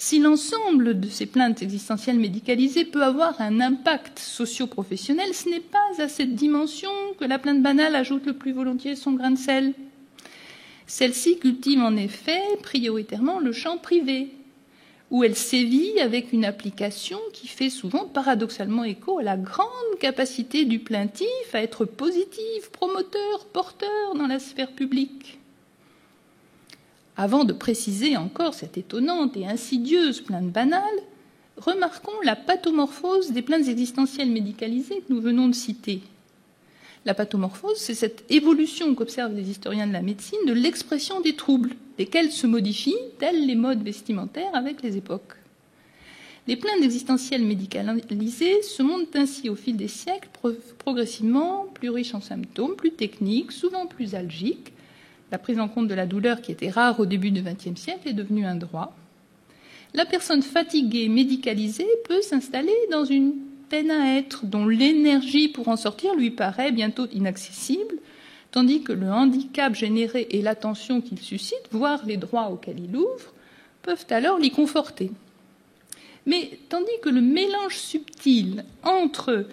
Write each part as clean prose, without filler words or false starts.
Si l'ensemble de ces plaintes existentielles médicalisées peut avoir un impact socio-professionnel, ce n'est pas à cette dimension que la plainte banale ajoute le plus volontiers son grain de sel. Celle-ci cultive en effet prioritairement le champ privé, où elle sévit avec une application qui fait souvent paradoxalement écho à la grande capacité du plaintif à être positif, promoteur, porteur dans la sphère publique. Avant de préciser encore cette étonnante et insidieuse plainte banale, remarquons la pathomorphose des plaintes existentielles médicalisées que nous venons de citer. La pathomorphose, c'est cette évolution qu'observent les historiens de la médecine de l'expression des troubles, lesquels se modifient, tels les modes vestimentaires, avec les époques. Les plaintes existentielles médicalisées se montrent ainsi au fil des siècles progressivement plus riches en symptômes, plus techniques, souvent plus algiques. La prise en compte de la douleur, qui était rare au début du XXe siècle, est devenue un droit. La personne fatiguée, médicalisée, peut s'installer dans une peine à être, dont l'énergie pour en sortir lui paraît bientôt inaccessible, tandis que le handicap généré et l'attention qu'il suscite, voire les droits auxquels il ouvre, peuvent alors l'y conforter. Mais tandis que le mélange subtil entre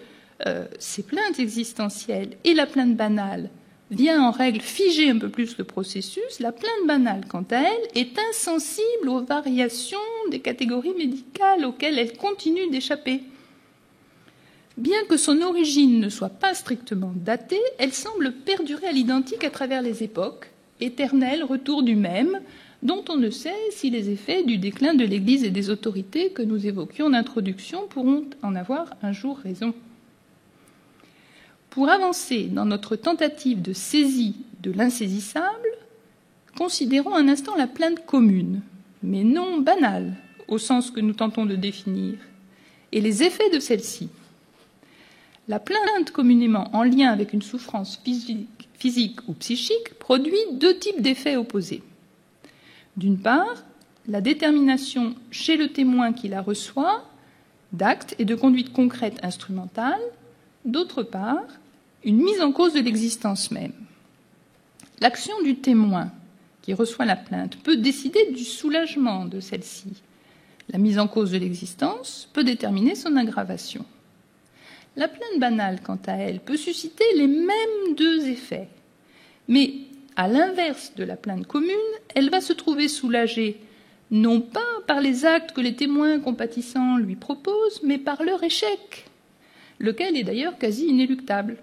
ces plaintes existentielles et la plainte banale vient en règle figer un peu plus le processus, la plainte banale, quant à elle, est insensible aux variations des catégories médicales auxquelles elle continue d'échapper. Bien que son origine ne soit pas strictement datée, elle semble perdurer à l'identique à travers les époques, éternel retour du même, dont on ne sait si les effets du déclin de l'Église et des autorités que nous évoquions en introduction pourront en avoir un jour raison. Pour avancer dans notre tentative de saisie de l'insaisissable, considérons un instant la plainte commune, mais non banale, au sens que nous tentons de définir, et les effets de celle-ci. La plainte communément en lien avec une souffrance physique ou psychique produit deux types d'effets opposés. D'une part, la détermination chez le témoin qui la reçoit d'actes et de conduites concrètes instrumentales. D'autre part, une mise en cause de l'existence même. L'action du témoin qui reçoit la plainte peut décider du soulagement de celle-ci. La mise en cause de l'existence peut déterminer son aggravation. La plainte banale, quant à elle, peut susciter les mêmes deux effets. Mais, à l'inverse de la plainte commune, elle va se trouver soulagée, non pas par les actes que les témoins compatissants lui proposent, mais par leur échec, lequel est d'ailleurs quasi inéluctable.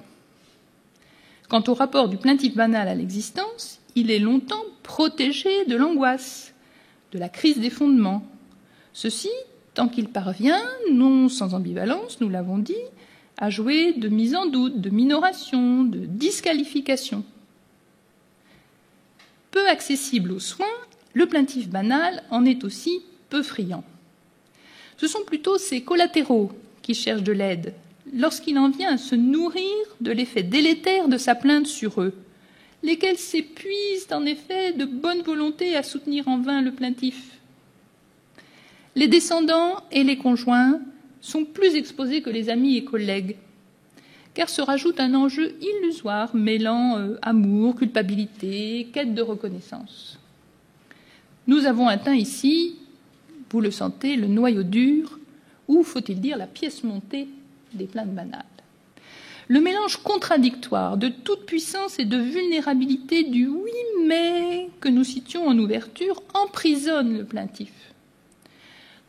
Quant au rapport du plaintif banal à l'existence, il est longtemps protégé de l'angoisse, de la crise des fondements. Ceci, tant qu'il parvient, non sans ambivalence, nous l'avons dit, à jouer de mise en doute, de minoration, de disqualification. Peu accessible aux soins, le plaintif banal en est aussi peu friand. Ce sont plutôt ses collatéraux qui cherchent de l'aide, lorsqu'il en vient à se nourrir de l'effet délétère de sa plainte sur eux, lesquels s'épuisent en effet de bonne volonté à soutenir en vain le plaintif. Les descendants et les conjoints sont plus exposés que les amis et collègues, car se rajoute un enjeu illusoire mêlant amour, culpabilité, quête de reconnaissance. Nous avons atteint ici, vous le sentez, le noyau dur, ou, faut-il dire, la pièce montée des plaintes banales. Le mélange contradictoire de toute puissance et de vulnérabilité du « oui, mais » que nous citions en ouverture emprisonne le plaintif.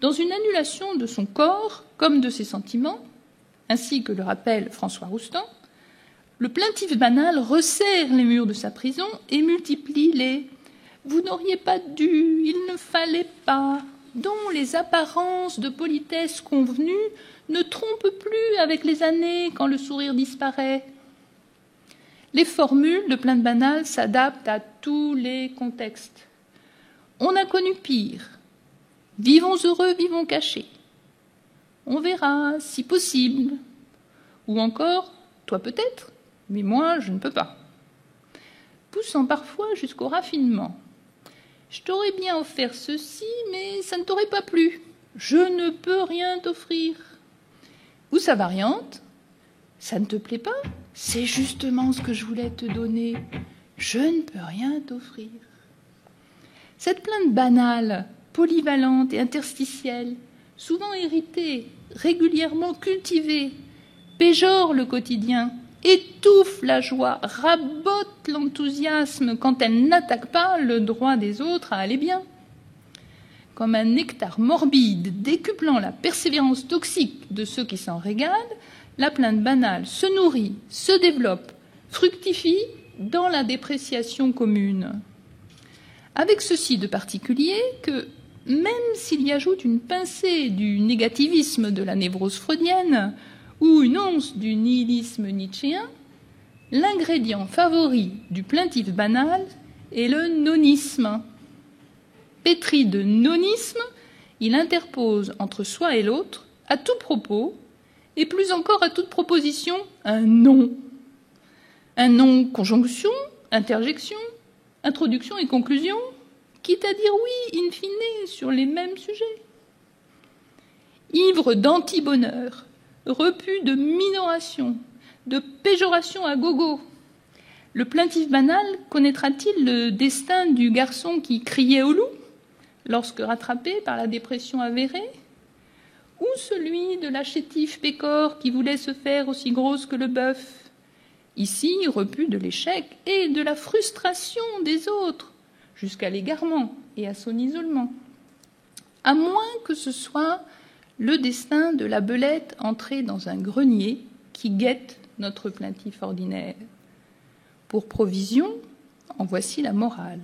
Dans une annulation de son corps comme de ses sentiments, ainsi que le rappelle François Roustan, le plaintif banal resserre les murs de sa prison et multiplie les « vous n'auriez pas dû, il ne fallait pas », dont les apparences de politesse convenues ne trompent plus avec les années quand le sourire disparaît. Les formules de plainte banale s'adaptent à tous les contextes. On a connu pire. Vivons heureux, vivons cachés. On verra, si possible. Ou encore, toi peut-être, mais moi je ne peux pas. Poussant parfois jusqu'au raffinement. Je t'aurais bien offert ceci, mais ça ne t'aurait pas plu. Je ne peux rien t'offrir. Ou sa variante, ça ne te plaît pas? C'est justement ce que je voulais te donner. Je ne peux rien t'offrir. Cette plainte banale polyvalente et interstitielle, souvent héritée, régulièrement cultivée, péjore le quotidien, étouffe la joie, rabote l'enthousiasme quand elle n'attaque pas le droit des autres à aller bien. Comme un nectar morbide décuplant la persévérance toxique de ceux qui s'en régalent, la plainte banale se nourrit, se développe, fructifie dans la dépréciation commune. Avec ceci de particulier que, même s'il y ajoute une pincée du négativisme de la névrose freudienne ou une once du nihilisme nietzschéen, l'ingrédient favori du plaintif banal est le nonisme. Pétri de nonisme, il interpose entre soi et l'autre, à tout propos, et plus encore à toute proposition, un non. Un non conjonction, interjection, introduction et conclusion, quitte à dire oui, in fine, sur les mêmes sujets. Ivre d'anti-bonheur, repu de minoration, de péjoration à gogo, le plaintif banal connaîtra-t-il le destin du garçon qui criait au loup lorsque rattrapé par la dépression avérée, ou celui de la chétive pécore qui voulait se faire aussi grosse que le bœuf, ici repu de l'échec et de la frustration des autres, jusqu'à l'égarement et à son isolement, à moins que ce soit le destin de la belette entrée dans un grenier qui guette notre plaintif ordinaire. Pour provision, en voici la morale.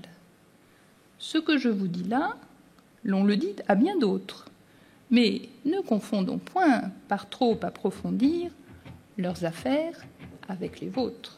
Ce que je vous dis là, l'on le dit à bien d'autres, mais ne confondons point, par trop approfondir, leurs affaires avec les vôtres.